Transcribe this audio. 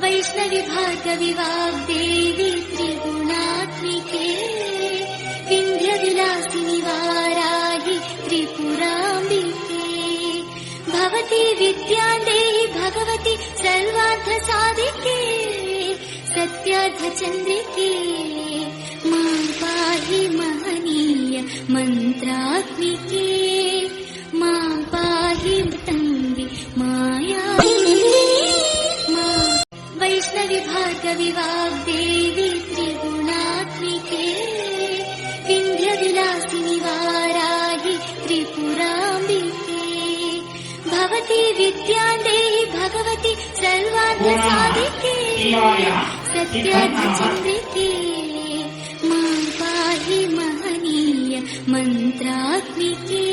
वैष्णवी भार्गवी वाग्देवी त्रिगुणात्मिके विन्ध्यविलासिनि वाराहि त्रिपुराम्बिके भवती विद्यादेहि भगवती सर्वार्थसाधिके सत्यार्थचन्द्रिके मां पाहि महनीय मन्त्रात्मिके मां पाहि तन्वि माया वैष्णवी भार्गवी वाग्देवी त्रिगुणात्मिके विन्ध्यविलासिनि वाराहि त्रिपुराम्बिके भवती विद्यादेहि भगवती सर्वार्थसाधिके सत्यार्थचन्द्रिके मां पाहि महनीय मन्त्रात्मिके